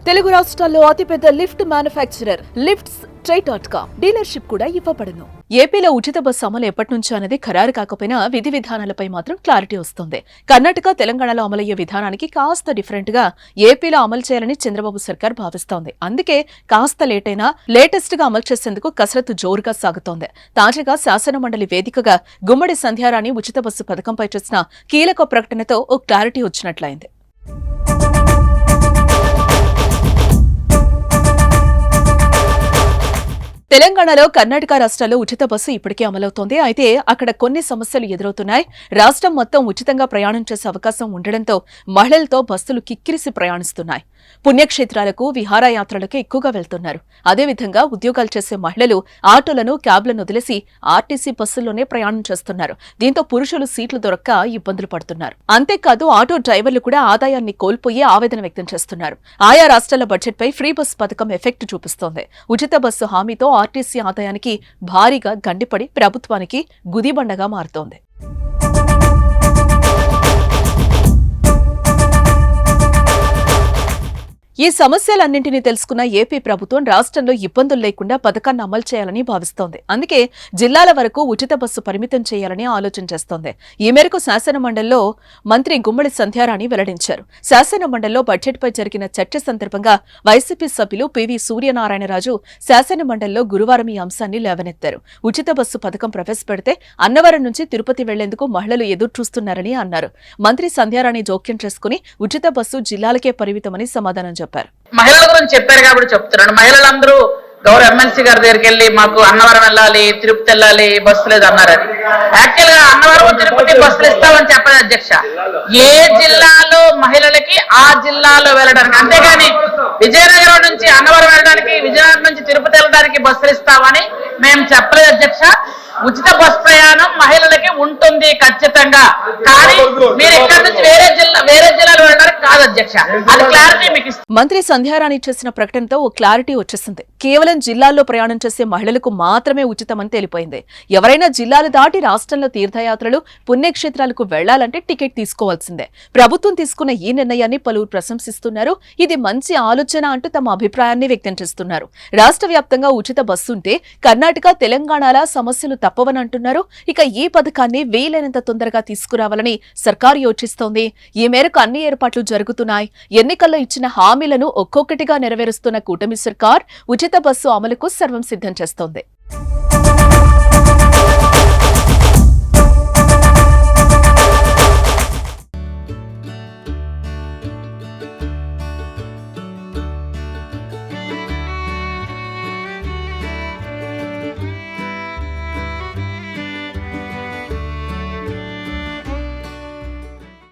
తెలుగు రాష్ట్రాల్లో అతిపెద్ద lift manufacturer lifts ట్రై.com dealership కూడా ఇవ్వబడును. ఏపీలో ఉచిత బస్సు అమలు ఎప్పటి నుంచో అనేది ఖరారు కాకపోయినా విధి విధానాలపై మాత్రం క్లారిటీ వస్తుంది. కర్ణాటక, తెలంగాణలో అమలయ్యే విధానానికి కాస్త డిఫరెంట్ గా ఏపీలో అమలు చేయాలని చంద్రబాబు సర్కార్ భావిస్తోంది. అందుకే కాస్త లేట్ అయినా లేటెస్ట్ గా అమలు చేసేందుకు కసరత్తు జోరుగా సాగుతోంది. తాజాగా శాసన మండలి వేదికగా గుమ్మడి సంధ్యారాణి ఉచిత బస్సు పథకంపై చేసిన కీలక ప్రకటనతో ఓ క్లారిటీ వచ్చినట్లయింది. తెలంగాణలో, కర్ణాటక రాష్ట్రాల్లో ఉచిత బస్సు ఇప్పటికే అమలవుతోంది. అయితే అక్కడ కొన్ని సమస్యలు ఎదురవుతున్నాయి. రాష్ట్రం మొత్తం ఉచితంగా ప్రయాణం చేసే అవకాశం ఉండడంతో మహిళలతో బస్సులు కిక్కిరిసి ప్రయాణిస్తున్నాయి. పుణ్యక్షేత్రాలకు, విహారయాత్రలకు ఎక్కువగా వెళ్తున్నారు. అదేవిధంగా ఉద్యోగాలు చేసే మహిళలు ఆటోలను, క్యాబ్లను వదిలేసి ఆర్టీసీ బస్సుల్లోనే ప్రయాణం చేస్తున్నారు. దీంతో పురుషులు సీట్లు దొరక్క ఇబ్బందులు పడుతున్నారు. అంతేకాదు ఆటో డ్రైవర్లు కూడా ఆదాయాన్ని కోల్పోయి ఆవేదన వ్యక్తం చేస్తున్నారు. ఆయా రాష్ట్రాల బడ్జెట్పై ఫ్రీ బస్ పథకం ఎఫెక్ట్ చూపిస్తోంది. ఉచిత బస్సు హామీతో ఆర్టీసీ ఆదాయానికి భారీగా గండిపడి ప్రభుత్వానికి గుదిబండగా మారుతోంది. ఈ సమస్యలన్నింటినీ తెలుసుకున్న ఏపీ ప్రభుత్వం రాష్ట్రంలో ఇబ్బందులు లేకుండా పథకాన్ని అమలు చేయాలని భావిస్తోంది. అందుకే జిల్లాల వరకు ఉచిత బస్సు పరిమితం చేయాలని ఆలోచన చేస్తోంది. ఈ మేరకు శాసన మండలిలో మంత్రి గుమ్మడి సంధ్యారాణి వెల్లడించారు. శాసన మండలిలో బడ్జెట్పై జరిగిన చర్చ సందర్భంగా వైసీపీ సభ్యులు పివి సూర్యనారాయణరాజు శాసన మండలిలో గురువారం ఈ అంశాన్ని లేవనెత్తారు. ఉచిత బస్సు పథకం ప్రవేశపెడితే అన్నవరం నుంచి తిరుపతి వెళ్లేందుకు మహిళలు ఎదురుచూస్తున్నారని అన్నారు. మంత్రి సంధ్యారాణి జోక్యం చేసుకుని ఉచిత బస్సు జిల్లాలకే పరిమితమని సమాధానం చెప్పారు. మహిళల గురించి చెప్పారు కాబట్టి చెప్తున్నాను. మహిళలందరూ గౌరవ ఎమ్మెల్సీ గారి దగ్గరికి వెళ్ళి మాకు అన్నవరం వెళ్ళాలి, తిరుపతి వెళ్ళాలి, బస్సు లేదు అన్నారని. యాక్చువల్ గా అన్నవరం, తిరుపతి బస్సులు ఇస్తామని చెప్పలేదు అధ్యక్ష. ఏ జిల్లాలో మహిళలకి ఆ జిల్లాలో వెళ్ళడానికి, అంతేగాని విజయనగరం నుంచి అన్నవరం వెళ్ళడానికి, విజయనగరం నుంచి తిరుపతి వెళ్ళడానికి బస్సులు ఇస్తామని మేము చెప్పలేదు అధ్యక్ష. ఉచిత బస్ ప్రయాణం మహిళలకి ఉంటుంది ఖచ్చితంగా. కానీ మీరు ఇక్కడ నుంచి వేరే జిల్లాలో వెళ్ళడానికి కాదు అధ్యక్ష. అది క్లారిటీ మీకు ఇస్తుంది. మంత్రి సంధ్యారాణి చేసిన ప్రకటనతో ఓ క్లారిటీ వచ్చేసింది. కేవలం జిల్లాల్లో ప్రయాణం చేసే మహిళలకు మాత్రమే ఉచితమని తేలిపోయింది. ఎవరైనా జిల్లాలు దాటి రాష్ట్రంలో తీర్థయాత్రలు, పుణ్యక్షేత్రాలకు వెళ్లాలంటే టికెట్ తీసుకోవాల్సిందే. ప్రభుత్వం తీసుకున్న ఈ నిర్ణయాన్ని పలువురు ప్రశంసిస్తున్నారు. ఇది మంచి ఆలోచన అంటూ తమ అభిప్రాయాన్ని వ్యక్తం చేస్తున్నారు. రాష్ట్ర వ్యాప్తంగా ఉచిత బస్సు ఉంటే కర్ణాటక, తెలంగాణల సమస్యలు తప్పవని అంటున్నారు. ఇక ఈ పథకాన్ని వీలైనంత తొందరగా తీసుకురావాలని సర్కారు యోచిస్తోంది. ఈ మేరకు అన్ని ఏర్పాట్లు జరుగుతున్నాయి. ఎన్నికల్లో ఇచ్చిన హామీలను ఒక్కొక్కటిగా నెరవేరుస్తున్న కూటమి సర్కార్ ఉచిత బస్సు అమలుకు సర్వం సిద్ధం చేస్తోంది.